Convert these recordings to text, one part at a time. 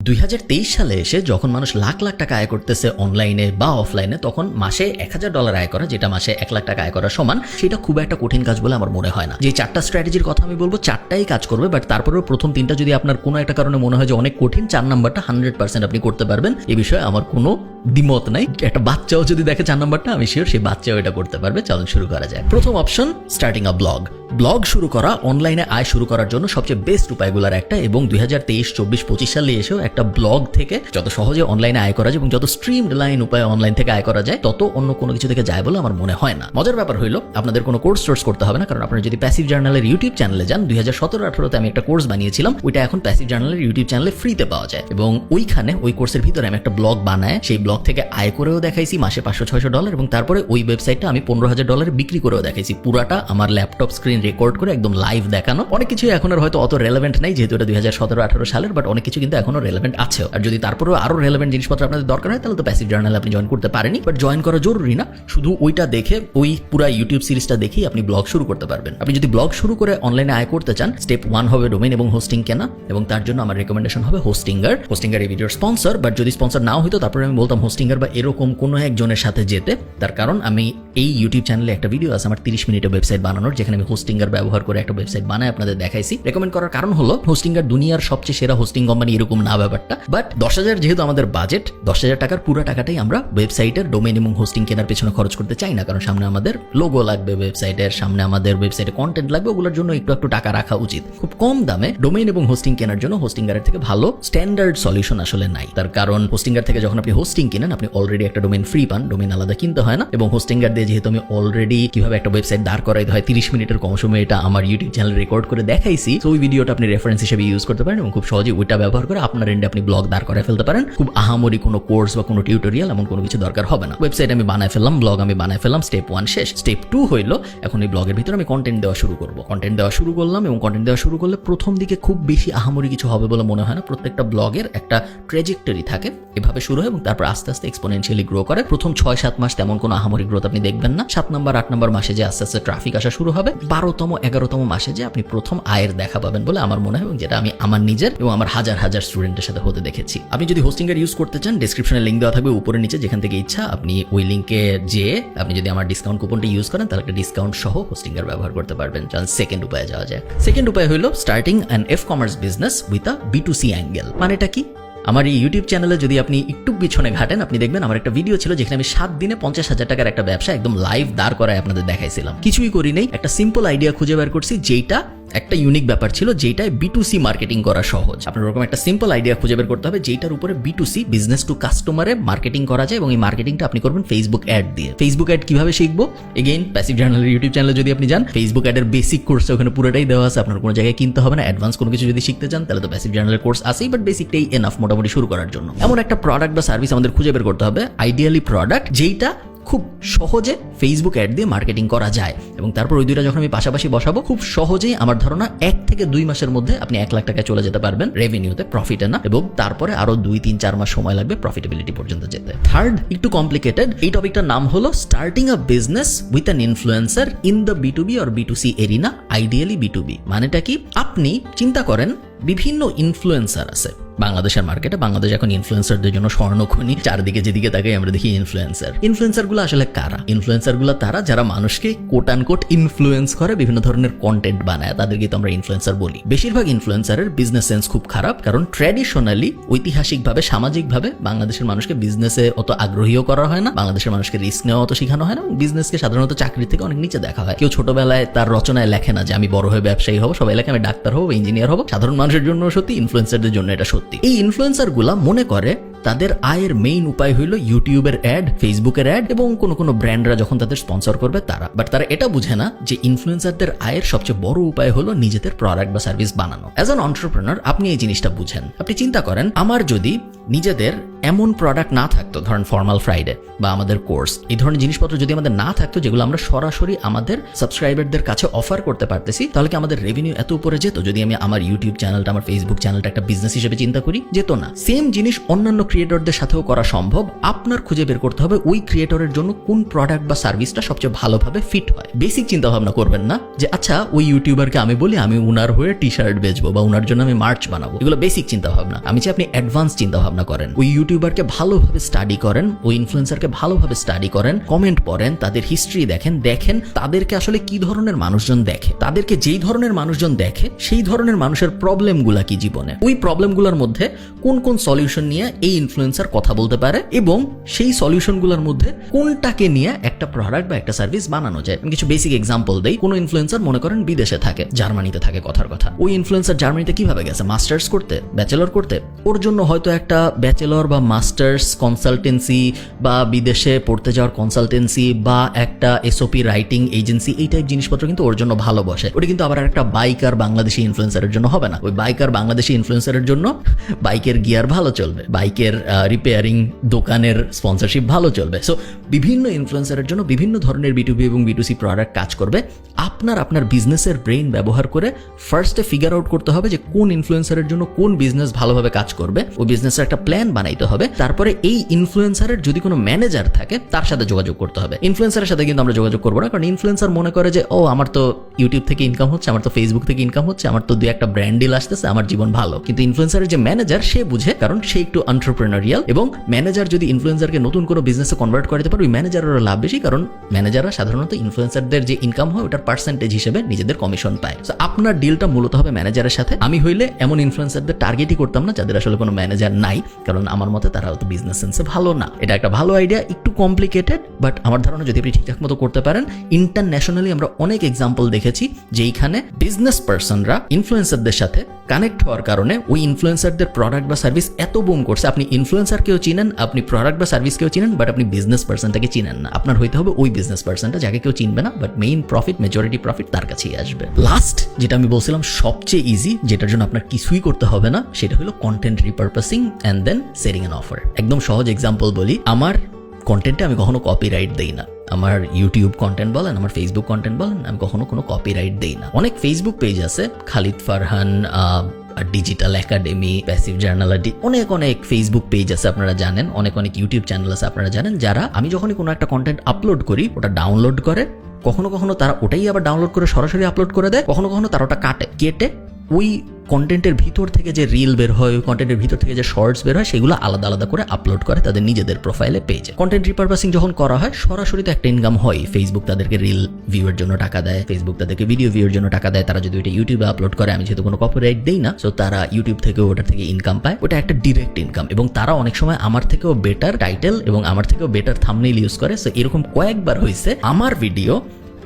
2023 সালে এসে যখন মানুষ লাখ লাখ টাকা আয় করতেছে অনলাইনে বা অফলাইনে, তখন মাসে $1000 আয় করা, যেটা মাসে 1 লাখ টাকা আয় করার সমান, সেটা খুব একটা কঠিন কাজ বলে আমার মনে হয় না। যে 4টা স্ট্র্যাটেজির কথা আমি বলবো, 4টাই কাজ করবে, বাট তারপরেও প্রথম 3টা যদি আপনার কোনো একটা কারণে মনে হয় যে অনেক কঠিন, 4 নাম্বারটা 100% আপনি করতে পারবেন, এই বিষয়ে আমার কোনো দ্বিমত নাই। একটা বাচ্চাও যদি দেখে 4 নাম্বারটা, আমি শিওর সেই বাচ্চাও এটা করতে পারবে। চলুন শুরু করা যায়। প্রথম অপশন, স্টার্টিং আ ব্লগ। ব্লগ শুরু করা অনলাইনে আয় শুরু করার জন্য সবচেয়ে বেস্ট উপায়গুলোর একটা, এবং 2023, 24, 25 সালে এসেও একটা ব্লগ থেকে যত সহজে অনলাইনে আয় করা যায় এবং যত স্ট্রিম লাইন উপায়ে অনলাইন থেকে আয় করা যায়, তত অন্য কোনো কিছু থেকে যায় বলে আমার মনে হয় না। মজার ব্যাপার হইলো, আপনাদের কোনো কোর্স করতে হবে না, কারণ আপনারা যদি প্যাসিভ জার্নালের ইউটিউব চ্যানেলে যান, 2017-18 আমি একটা কোর্স বানিয়েছিলাম, ওইটা এখন প্যাসিভ জার্নালের ইউটিউব চ্যানেলে ফ্রিতে পাওয়া যায়, এবং ওইখানে ওই কোর্সের ভিতরে আমি একটা ব্লগ বানায় সেই ব্লগ থেকে আয় করেও দেখাইছি মাসে $500-600, এবং তারপরে ওই ওয়েবসাইটটা আমি $15,000 বিক্রি করেও দেখাইছি, পুরাটা আমার ল্যাপটপ স্ক্রিন রেকর্ড করে একদম লাইভ দেখানো। অনেক কিছু এখন আর হয়তো অত রেলেভেন্ট নাই, যেহেতু এটা 2017-18 সালের, বাট অনেক কিছু কিন্তু এখনো রেলেভেন্ট আছে। আর যদি তারপরেও আরো রেলেভেন্ট জিনিসপত্র আপনাদের দরকার হয়, তাহলে তো প্যাসিভ জার্নালে আপনি জয়েন করতে পারেনি, বাট জয়েন করা জরুরি না। শুধু ওইটা দেখে, ওই পুরো ইউটিউব সিরিজটা দেখেই আপনি ব্লগ শুরু করতে পারবেন। আপনি যদি ব্লগ শুরু করে অনলাইনে আয় করতে চান, স্টেপ 1 হবে ডোমেইন এবং হোস্টিং কেনা, এবং তার জন্য আমার রেকমেন্ডেশন হবে হোস্টিঙ্গার। হোস্টিঙ্গার এই ভিডিওর স্পন্সর, বাট যদি স্পন্সর নাও হইতো তারপরে আমি বলতাম হোস্টিঙ্গার বা এরকম কোনো একজনের সাথে যেতে। তার কারণ আমি এই ইউটিউব চ্যানেলে একটা ভিডিও আছে আমার 30 মিনিটের ওয়েবসাইট বানানোর, যেখানে আমি হোস্টিঙ্গার ব্যবহার করে একটা ওয়েবসাইট বানাই আপনাদের দেখাইছি। রেকমেন্ড করার কারণ হলো, হোস্টিঙ্গার দুনিয়ার সবচেয়ে সেরা হোস্টিং কোম্পানি এরকম না ব্যাপারটা, বাট 10,000 যেহেতু আমাদের বাজেট, 10,000 টাকার পুরো টাকাটাই আমরা ওয়েবসাইটের ডোমেইন এবং হোস্টিং কেনার পেছনে খরচ করতে চাই না, কারণ সামনে আমাদের লোগো লাগবে, ওয়েবসাইটের সামনে আমাদের ওয়েবসাইটে কন্টেন্ট লাগবে, ওগুলোর জন্য একটু টাকা রাখা উচিত। খুব কম দামে ডোমেইন এবং হোস্টিং কেনার জন্য হোস্টিঙ্গারের থেকে ভালো স্ট্যান্ডার্ড সলিউশন আসলে নাই। তার কারণ হোস্টিঙ্গার থেকে যখন আপনি হোস্টিং কিনেন, আপনি অলরেডি একটা ডোমেইন ফ্রি পান, ডোমেইন আলাদা কিনতে হয় না, এবং হোস্টিঙ্গার দিয়ে যেহেতু আমি অলরেডি কিভাবে একটা ওয়েবসাইট দাঁড় করাইতে হয় 30 মিনিটের কম সময়ে এটা আমার ইউটিউব চ্যানেলে রেকর্ড করে দেখাইছি, তো ওই ভিডিওটা আপনি রেফারেন্স হিসেবে ইউজ করতে পারেন, এবং খুব সহজে ওইটা ব্যবহার করে আপনার এন্ডে আপনি ব্লগ দাঁড় করে ফেলতে পারেন। খুব আহামরি কোনো কোর্স বা কোনো টিউটোরিয়াল এমন কোনো কিছু দরকার হবে না। ওয়েবসাইট আমি বানায় ফেললাম, ব্লগ আমি বানায় ফেললাম, স্টেপ 1 শেষ। স্টেপ 2 হইলো, এখন এই ব্লগের ভিতরে আমি কন্টেন্ট দেওয়া শুরু করব। কন্টেন্ট দেওয়া শুরু করলাম, এবং কন্টেন্ট দেওয়া শুরু করলে প্রথম দিকে খুব বেশি আহামরি কিছু হবে বলে মনে হয় না। প্রত্যেকটা ব্লগের একটা ট্র্যাজেক্টরি থাকে, এভাবে শুরু হয় এবং তারপর আস্তে আস্তে এক্সপোনেনশিয়ালি গ্রো করে। প্রথম 6-7 মাস তেমন কোনো আহামরি গ্রোথ আপনি দেখবেন না। 7 নম্বর 8 নম্বর মাসে যে আস্তে আস্তে ট্রাফিক আসা শুরু হবে, 12তম 11তম মাসে যে আপনি প্রথম আয়ের দেখা পাবেন বলে আমার মনে হয়, এবং যেটা আমি আমার নিজের এবং আমার হাজার হাজার স্টুডেন্টের সাথে হতে দেখেছি। আপনি যদি হোস্টিঙ্গার ইউজ করতে চান, ডেসক্রিপশনে লিঙ্ক দেওয়া থাকবে উপরে নিচে, যেখান থেকে ইচ্ছা আপনি ওই লিঙ্কে যেয়ে আপনি যদি আমার ডিসকাউন্ট কুপনটা ইউজ করেন, তাহলে একটা ডিসকাউন্ট সহ হোস্টিঙ্গার ব্যবহার করতে পারবেন। চলুন সেকেন্ড উপায়ে যাওয়া যায়। সেকেন্ড উপায় হলো starting an e-commerce business with a B2C angle. মানেটা কি? আমার এই ইউটিউব চ্যানেলে যদি আপনি একটু পিছনে ঘাটেন, আপনি দেখবেন আমার একটা ভিডিও ছিল যেখানে আমি 7 দিনে 50,000 টাকার একটা ব্যবসা একদম লাইভ দাঁড় করায় আপনাদের দেখাইছিলাম। কিছুই করি নেই, একটা সিম্পল আইডিয়া খুঁজে বের করছি, যেটা একটা ইউনিক ব্যাপার ছিল, যেটায় B2C মার্কেটিং করা সহজ। আপনার ওরকম একটা সিম্পল আইডিয়া খুঁজে বের করতে হবে, যেটার উপরে B2C বিজনেস টু কাস্টমারে মার্কেটিং করা যায়, এবং এই মার্কেটিংটা আপনি করবেন ফেসবুক অ্যাড দিয়ে। ফেসবুক অ্যাড কিভাবে শিখবো? এগেইন প্যাসিভ জার্নালের ইউটিউব চ্যানেলে যদি আপনি যান, ফেসবুক অ্যাডের বেসিক কোর্স ওখানে পুরোটাই দেওয়া আছে, আপনার কোনো জায়গায় কিনতে হবে না। অ্যাডভান্স কোনো কিছু যদি শিখতে চান, তাহলে তো প্যাসিভ জার্নালের কোর্স আছেই, বাট বেসিকটাই এনাফ মোটামুটি শুরু করার জন্য। এমন একটা প্রোডাক্ট বা সার্ভিস আমাদের খুঁজে বের করতে হবে, আইডিয়ালি প্রোডাক্ট যেইটা খুব সহজে ফেসবুক অ্যাড দিয়ে মার্কেটিং করা যায়, এবং তারপর ওই দুইটা যখন আমি পাশাপাশি বসাবো, খুব সহজেই আমার ধারণা 1 থেকে 2 মাসের মধ্যে আপনি 1 লাখ টাকায় চলে যেতে পারবেন রেভিনিউতে, প্রফিটে না, এবং তারপরে আরো 2-3-4 মাস সময় লাগবে প্রফিটেবিলিটি পর্যন্ত যেতে। থার্ড, একটু কমপ্লিকেটেড, এই টপিকটার নাম হলো starting a business with an influencer in the B2B or B2C arena, ideally B2B। মানেটা কি? আপনি চিন্তা করেন, বিভিন্ন ইনফ্লুয়েন্সার আছে বাংলাদেশের মার্কেটে। বাংলাদেশ এখন ইনফ্লুয়েন্সারদের জন্য স্বর্ণখনি, চারদিকে যেদিকে তাকাই আমরা দেখি ইনফ্লুয়েন্সারগুলো আসলে কারা? ইনফ্লুয়েন্সারগুলো তারা যারা মানুষকে কোট আনকোট ইনফ্লুয়েন্স করে, বিভিন্ন ধরনের কন্টেন্ট বানায়, তাদেরকে তো আমরা ইনফ্লুয়েন্সার বলি। বেশিরভাগ ইনফ্লুয়েন্সারের বিজনেস সেন্স খুব খারাপ, কারণ ট্র্যাডিশনালি ঐতিহাসিকভাবে সামাজিকভাবে বাংলাদেশের মানুষকে বিজনেসে অত আগ্রহীও করা হয় না, বাংলাদেশের মানুষকে রিস্ক নেওয়া অত শেখানো হয় না, এবং বিজনেসকে সাধারণত চাকরি থেকে অনেক নিচে দেখা হয়। কেউ ছোটবেলায় তার রচনায় লেখে না যে আমি বড় হয়ে ব্যবসায়ী হবো, সবাই লেখে আমি ডাক্তার হবো, ইঞ্জিনিয়ার হবো। সাধারণ মানুষের জন্য সত্যি, ইনফ্লুয়েন্সারদের জন্য এটা সত্যি। এই ইনফ্লুয়েন্সারগুলা মনে করে তাদের আয়ের মেইন উপায় হইলো ইউটিউবের অ্যাড, ফেসবুকের অ্যাড, এবং কোনো ব্র্যান্ডরা যখন তাদের স্পন্সর করবে তারা। বাট তারা এটা বুঝে না যে ইনফ্লুয়েন্সারদের আয়ের সবচেয়ে বড় উপায় হলো নিজেদের প্রোডাক্ট বা সার্ভিস বানানো। অ্যাজ অ্যান এন্টারপ্রেনার আপনি এই জিনিসটা বুঝেন। আপনি চিন্তা করেন, আমার যদি নিজেদের এমন প্রোডাক্ট না থাকতো, ধরেন ফর্মাল ফ্রাইডে বা আমাদের কোর্স, এই ধরনের জিনিসপত্র যদি আমাদের না থাকতো যেগুলো আমরা সরাসরি আমাদের সাবস্ক্রাইবারদের কাছে অফার করতে পারতেছি, তাহলে কি আমাদের রেভিনিউ এত উপরে যেত? যদি আমি আমার ইউটিউব চ্যানেলটা, আমার ফেসবুক চ্যানেলটা একটা বিজনেস হিসেবে চিন্তা করি, যেত না। সেম জিনিস অন্যান্য ক্রিয়েটরদের সাথেও করা সম্ভব। আপনার খুঁজে বের করতে হবে ওই ক্রিয়েটরের জন্য কোন প্রোডাক্ট বা সার্ভিসটা সবচেয়ে ভালোভাবে ফিট হয়। বেসিক চিন্তা ভাবনা করবেন না যে আচ্ছা ওই ইউটিউবারকে আমি বলি আমি উনার হয়ে টি শার্ট বেচবো বা উনার জন্য আমি মার্চ বানাবো। এগুলো বেসিক চিন্তা ভাবনা। আমি চাই আপনি অ্যাডভান্স চিন্তা ভাবনা করেন। ওই ইউটিউবারকে ভালোভাবে স্টাডি করেন, ওই ইনফ্লুয়েন্সারকে ভালোভাবে স্টাডি করেন, কমেন্ট পড়েন, তাদের হিস্ট্রি দেখেন তাদেরকে আসলে কি ধরনের মানুষজন দেখে, তাদেরকে যেই ধরনের মানুষজন দেখে সেই ধরনের মানুষের প্রবলেমগুলা কি জীবনে, ওই প্রবলেমগুলোর মধ্যে কোন কোন সলিউশন নিয়ে এই ইনফ্লুয়েন্সার কথা বলতে পারে এবং সেই সলিউশনগুলোর মধ্যে কোনটাকে নিয়ে একটা প্রোডাক্ট বা একটা সার্ভিস বানানো যায়। আমি কিছু বেসিক এক্সাম্পল দেই। কোনো ইনফ্লুয়েন্সার মনে করেন বিদেশে থাকে, জার্মানিতে থাকে, কথার কথা। ওই ইনফ্লুয়েন্সার জার্মানিতে কিভাবে গেছে? মাস্টার্স করতে, ব্যাচেলর করতে। ওর জন্য হয়তো একটা ব্যাচেলর বা মাস্টার্স কনসালটেন্সি বা বিদেশে পড়তে যাওয়ার কনসালটেন্সি বা একটা এসওপি রাইটিং এজেন্সি, এই টাইপ জিনিসপত্র কিন্তু ওর জন্য ভালো বসে। ওটা কিন্তু আবার একটা বাইকার বাংলাদেশি ইনফ্লুয়েন্সারের জন্য হবে না। ওই বাইকার বাংলাদেশি ইনফ্লুয়েন্সারের জন্য বাইকের গিয়ার ভালো চলবে, বাইকের রিপেয়ারিং দোকানের স্পন্সরশিপ ভালো চলবে। সো বিভিন্ন ইনফ্লুয়েন্সারের জন্য বিভিন্ন ধরনের বিটুবি এবং বিটুসি প্রোডাক্ট কাজ করবে। আপনার বিজনেসের ব্রেইন ব্যবহার করে ফার্স্টে ফিগার আউট করতে হবে যে কোন ইনফ্লুয়েন্সারের জন্য কোন বিজনেস ভালোভাবে কাজ করবে। ওই বিজনেসের একটা প্ল্যান বানাইতে হবে। তারপরে এই ইনফ্লুয়েন্সারের যদি কোনো ম্যানেজার থাকে তার সাথে যোগাযোগ করতে হবে। ইনফ্লুয়েন্সারের সাথে কিন্তু আমরা যোগাযোগ করবো না, কারণ ইনফ্লুয়েন্সার মনে করে যে ও আমার তো ইউটিউব থেকে ইনকাম হচ্ছে, আমার তো ফেসবুক থেকে ইনকাম হচ্ছে, আমার তো দুই একটা ব্র্যান্ড ডিল আসতেছে, আমার জীবন ভালো। কিন্তু ইনফ্লুয়েন্সারের যে ম্যানেজার সে বুঝে, কারণ সে একটু এন্টারপ্রেনারিয়াল, এবং ম্যানেজার যদি ইনফ্লুয়েন্সারকে নতুন কোনো বিজনেসে কনভার্ট করতে পারে ওই ম্যানেজারেরও লাভ বেশি, কারণ ম্যানেজাররা সাধারণত ইনফ্লুয়েন্সারদের যে ইনকাম হয় ওটার পার্সেন্টেজ হিসেবে নিজেদের কমিশন পায়। সো আপনার ডিলটা মূলত হবে ম্যানেজারের সাথে। আমি হইলে এমন ইনফ্লুয়েন্সারদের টার্গেটই করতাম না যাদের আসলে কোনো ম্যানেজার নাই, কারণ আমার মতে তারা হয়তো বিজনেস সেন্সে ভালো না। এটা একটা ভালো আইডিয়া, একটু কমপ্লিকেটেড, বাট আমার ধারণা যদি আপনি ঠিকঠাক মতো করতে পারেন। ইন্টারন্যাশনালি আমরা অনেক এক্সাম্পল দেখেছি যেইখানে বিজনেস পার্সনরা ইনফ্লুয়েন্সারদের সাথে কানেক্ট হওয়ার কারণে ওই ইনফ্লুয়েন্সারদের প্রোডাক্ট বা সার্ভিস এত বুম করছে। আপনি ইনফ্লুয়েন্সারকেও চিনেন, আপনি প্রোডাক্ট বা সার্ভিসকেও চিনেন, বাট আপনি বিজনেস পার্সনটাকে চিনেন না। আপনার হইতে হবে ওই বিজনেস পার্সনটা যাকে কেউ চিনবে না, but main profit, majority profit তার কাছেই আসবে। লাস্ট যেটা আমি বলছিলাম সবচেয়ে ইজি, যেটার জন্য আপনার কিছুই করতে হবে না, সেটা হলো content repurposing and then setting an offer. একদম সহজ এক্সাম্পল বলি, আমার কন্টেন্টে আমি কখনো কপিরাইট দেই না। আমার ইউটিউব কন্টেন্ট বলেন, আমার ফেসবুক কন্টেন্ট বলেন, আমি কখনো কোনো কপিরাইট দেই না। অনেক ফেসবুক পেজ আছে, Khalid Farhan, digital academy, passive জার্নালিটি, অনেক ফেসবুক পেজ আছে আপনারা জানেন, অনেক ইউটিউব চ্যানেল আছে আপনারা জানেন, যারা আমি যখনই কোনো একটা কন্টেন্ট আপলোড করি ওটা ডাউনলোড করে, কখনো তারা ওটাই আবার ডাউনলোড করে সরাসরি আপলোড করে দেয়, কখনো তারা ওটা কেটে ওই কন্টেন্টের ভিতর থেকে যে রিল বের হয়, ওই কন্টেন্টের ভিতর থেকে যে শর্টস বের হয়, সেগুলো আলাদা আলাদা করে আপলোড করে তাদের নিজেদের প্রোফাইলে, পেজে। কন্টেন্ট রিপারপাসিং যখন করা হয় সরাসরি তো একটা ইনকাম হয়। ফেসবুক তাদেরকে রিল ভিউয়ের জন্য টাকা দেয়, ফেসবুক তাদেরকে ভিডিও ভিউয়ের জন্য টাকা দেয়। তারা যদি ওইটা ইউটিউবে আপলোড করে, আমি যেহেতু কোনো কপিরাইট দেই না, সো তারা ইউটিউব থেকে ওটা থেকে ইনকাম পায়। ওটা একটা ডিরেক্ট ইনকাম, এবং তারা অনেক সময় আমার থেকেও বেটার টাইটেল এবং আমার থেকেও বেটার থাম্বনেইল ইউজ করে। সো এরকম কয়েকবার হয়েছে আমার ভিডিও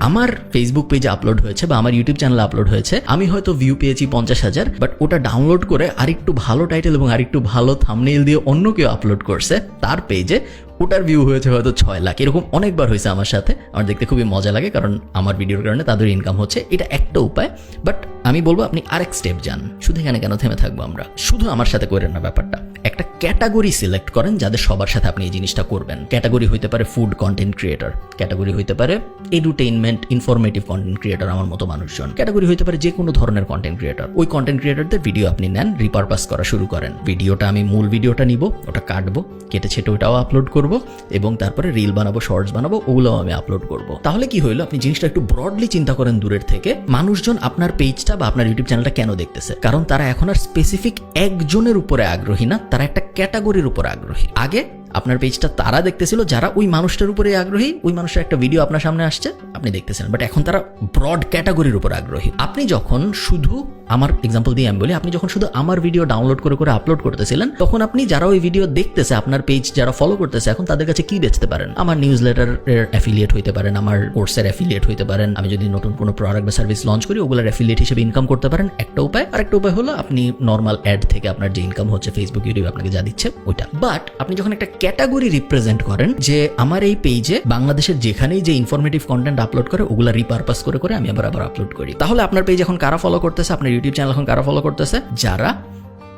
আমার ফেসবুক পেজে আপলোড হয়েছে বা আমার ইউটিউব চ্যানেলে আপলোড হয়েছে, আমি হয়তো ভিউ পেয়েছি 50,000, বাট ওটা ডাউনলোড করে আরেকটু ভালো টাইটেল এবং আরেকটু ভালো থাম্বনেইল দিয়ে অন্য কেউ আপলোড করছে তার পেজে, ওটার ভিউ হয়েছে হয়তো 6 লাখ। এরকম অনেকবার হয়েছে আমার সাথে। আমার দেখতে খুবই মজা লাগে, কারণ আমার ভিডিওর কারণে তাদের ইনকাম হচ্ছে। এটা একটা উপায়, বাট আমি বলবো আপনি আরেক স্টেপ যান। শুধু এখানে কেন থেমে থাকবো আমরা? শুধু আমার সাথে করেন না ব্যাপারটা, একটা ক্যাটাগরি সিলেক্ট করেন যাদের সবার সাথে আপনি এই জিনিসটা করবেন। ক্যাটাগরি হইতে পারে ফুড কন্টেন্ট ক্রিয়েটর, ক্যাটাগরি হইতে পারে এডুটেইনমেন্ট ইনফরমেটিভ কন্টেন্ট ক্রিয়েটর আমার মতো মানুষজন, ক্যাটাগরি হইতে পারে যে কোনো ধরনের কন্টেন্ট ক্রিয়েটর। ওই কন্টেন্ট ক্রিয়েটরদের ভিডিও আপনি নেন, রিপারপাস করা শুরু করেন। ভিডিওটা আমি মূল ভিডিওটা নিব, ওটা কাটবো, কেটে ছেটে ওটাও আপলোড করব, এবং তারপরে রিল বানাবো, শর্টস বানাবো, ওগুলোও আমি আপলোড করব। তাহলে কি হইলো, আপনি জিনিসটা একটু ব্রডলি চিন্তা করেন দূরের থেকে। মানুষজন আপনার পেজটা বা আপনার ইউটিউব চ্যানেলটা কেন দেখতেছে? কারণ তারা এখন আর স্পেসিফিক একজনের উপরে আগ্রহী না, তারা একটা ক্যাটাগরির উপর আগ্রহী। আগে আপনার পেজটা তারা দেখতেছিল যারা ওই মানুষটার উপরে আগ্রহী, ওই মানুষের একটা ভিডিও আপনার সামনে আসছে আপনি দেখতেছেন, বাট এখন তারা ব্রড ক্যাটাগরির উপর আগ্রহী। আপনি যখন শুধু, আমার এক্সাম্পল দিয়ে আমি বলি, আপনি যখন শুধু আমার ভিডিও ডাউনলোড করে আপলোড করতেছিলেন, তখন আপনি যারা ওই ভিডিও দেখতেছে, আপনার পেজ যারা ফলো করতেছে, এখন তাদের কাছে কি বেচতে পারেন? আমার নিউজ লেটারের অ্যাফিলিয়েট হইতে পারেন, আমার কোর্সের অ্যাফিলিয়েট হইতে পারেন, আমি যদি নতুন কোনো প্রোডাক্ট বা সার্ভিস লঞ্চ করি ওগুলোর অ্যাফিলিয়েট হিসেবে ইনকাম করতে পারেন, একটা উপায়। আর একটা উপায় হলো আপনি নর্মাল অ্যাড থেকে আপনার যে ইনকাম হচ্ছে ফেসবুক, ইউটিউব আপনাকে যা দিচ্ছে ওইটা। বাট আপনি যখন একটা ক্যাটাগরি রিপ্রেজেন্ট করেন যে আমার এই পেজে বাংলাদেশের যেখানেই যে ইনফরমেটিভ কন্টেন্ট আপলোড করে ওগুলা রিপারপাস করে আমি আবার আপলোড করি, তাহলে আপনার পেজ এখন কারা ফলো করতেছে? আপনার ইউটিউব চ্যানেল এখন কারা ফলো করতেছে? যারা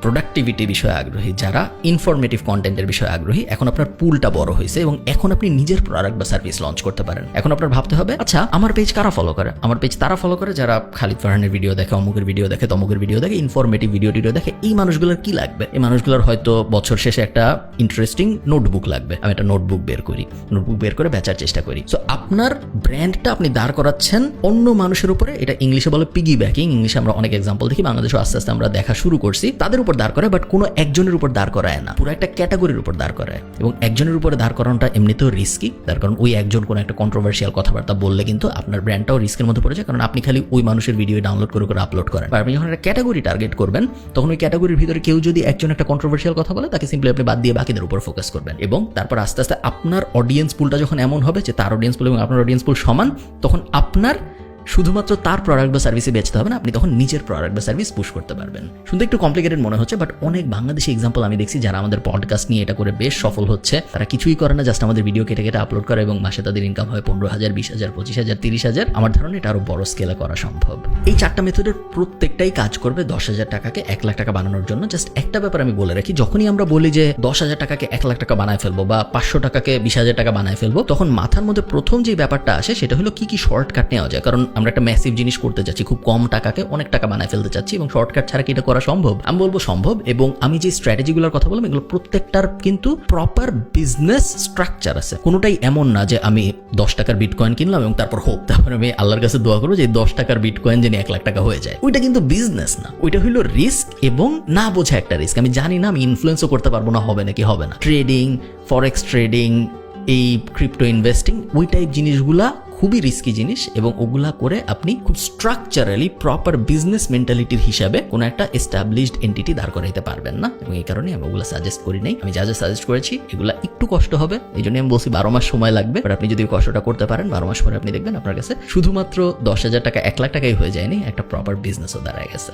প্রোডাক্টিভিটি বিষয়ে আগ্রহী, যারা ইনফরমেটিভ কন্টেন্টের বিষয়ে আগ্রহী, এখন আপনার পুলটা বড় হয়েছে এবং এখন আপনি নিজের প্রোডাক্ট বা সার্ভিস লঞ্চ করতে পারেন। এখন আপনার ভাবতে হবে, আচ্ছা আমার পেজ কারা ফলো করে? আমার পেজ তারা ফলো করে যারা খালিদ ফারহানের ভিডিও দেখে, অমুকের ভিডিও দেখে, তমুকের ভিডিও দেখে, ইনফরমেটিভ ভিডিও দেখে। এই মানুষগুলোর কি লাগবে? এই মানুষগুলোর হয়তো বছর শেষে একটা ইন্টারেস্টিং নোটবুক লাগবে। আমি একটা নোটবুক বের করে বেচার চেষ্টা করি। সো আপনার ব্র্যান্ডটা আপনি দাঁড় করাচ্ছেন অন্য মানুষের উপরে। এটা ইংলিশে বলে পিগি ব্যাকিং। ইংলিশে আমরা অনেক এক্সাম্পল দেখি, বাংলাদেশে আস্তে আস্তে আমরা দেখা শুরু করছি। তাদের উপর দাঁড় করায়, বাট কোনো একজনের উপর দাঁড় করায় না, পুরো একটা ক্যাটাগরির উপর দাঁড় করায়। এবং একজনের উপরে দাঁড় করানোটা এমনিতেও রিস্কি, তার কারণ ওই একজন কোনো একটা কন্ট্রোভার্সিয়াল কথাবার্তা বললে কিন্তু আপনার ব্র্যান্ডটাও রিস্কের মধ্যে পড়ে যায়, কারণ আপনি খালি ওই মানুষের ভিডিও ডাউনলোড করে আপলোড করেন। আর আপনি যখন একটা ক্যাটাগরি টার্গেট করবেন, তখন ওই ক্যাটাগরির ভিতরে কেউ যদি একজন একটা কন্ট্রোভার্সিয়াল কথা বলে, তাকে সিম্পলি আপনি বাদ দিয়ে বাকিদের উপর ফোকাস করবেন। এবং তারপর আস্তে আস্তে আপনার অডিয়েন্স পুলটা যখন এমন হবে যে তার অডিয়েন্স পুল এবং আপনার অডিয়েন্স পুল সমান, তখন আপনার শুধুমাত্র তার প্রোডাক্ট বা সার্ভিসে বেচতে হবে না, আপনি তখন নিজের প্রোডাক্ট বা সার্ভিস পুশ করতে পারবেন। শুনতে একটু কমপ্লিকেটেড মনে হচ্ছে, বাট অনেক বাংলাদেশি এক্সাম্পল আমি দেখছি যারা আমাদের পডকাস্ট নিয়ে এটা করে বেশ সফল হচ্ছে। তারা কিছুই করে না, জাস্ট আমাদের ভিডিও কেটে আপলোড করে এবং মাসে তাদের ইনকাম হয় 15,000, 20,000, 25,000, 30,000। আমার ধারণা এটা আরো বড় স্কেলে করা সম্ভব। এই 4টা মেথডের প্রত্যেকটাই কাজ করবে 10,000 টাকাকে 1 লাখ টাকা বানানোর জন্য। জাস্ট একটা ব্যাপার আমি বলে রাখি, যখনই আমরা বলি যে 10,000 টাকাকে 1 লাখ টাকা বানায় ফেলবো বা 500 টাকাকে 20,000 টাকা বানায় ফেলবো, তখন মাথার মধ্যে প্রথম যে ব্যাপারটা আসে সেটা হলো কি শর্টকাট নেওয়া যায়। কারণ আমরা একটা ম্যাসিভ জিনিস করতে যাচ্ছি, খুব কম টাকাকে অনেক টাকা বানায় ফেলতে চাচ্ছি, এবং শর্টকাট ছাড়া কি এটা করা সম্ভব? আমি বলবো সম্ভব। এবং আমি যে স্ট্র্যাটেজিগুলোর কথা বললাম, এগুলো প্রত্যেকটার কিন্তু প্রপার বিজনেস স্ট্রাকচার আছে। কোনোটাই এমন না যে আমি 10 টাকার বিটকয়েন কিনলাম এবং তারপর তারপরে আমি আল্লাহর কাছে দোয়া করবো যে 10 টাকার বিটকয়েন যেন 1 লাখ টাকা হয়ে যায়। ওইটা কিন্তু বিজনেস না, ওইটা হলো রিস্ক এবং না বোঝা একটা রিস্ক। আমি জানি না, আমি ইনফ্লুয়েন্সও করতে পারবো না, হবে নাকি হবে না। ট্রেডিং, ফরেক্স ট্রেডিং, এই ক্রিপ্টো ইনভেস্টিং, ওই টাইপ জিনিসগুলা খুবই রিস্কি জিনিস, এবং ওগুলা করে আপনি খুব স্ট্রাকচারালি প্রপার বিজনেস মেন্টালিটির হিসাবে কোনো একটা এস্টাবলিশড এন্টিটি দাঁড় করাইতে পারবেন না। এবং এই কারণে আমি ওগুলো সাজেস্ট করি নাই। আমি যা সাজেস্ট করেছি এগুলা একটু কষ্ট হবে, এই জন্য আমি বলছি 12 মাস সময় লাগবে। বাট আপনি যদি কষ্টটা করতে পারেন, 12 মাস পরে আপনি দেখবেন আপনার কাছে শুধুমাত্র 10,000 টাকা 1 লাখ টাকাই হয়ে যায়নি, একটা প্রপার বিজনেসও দাঁড়ায় গেছে।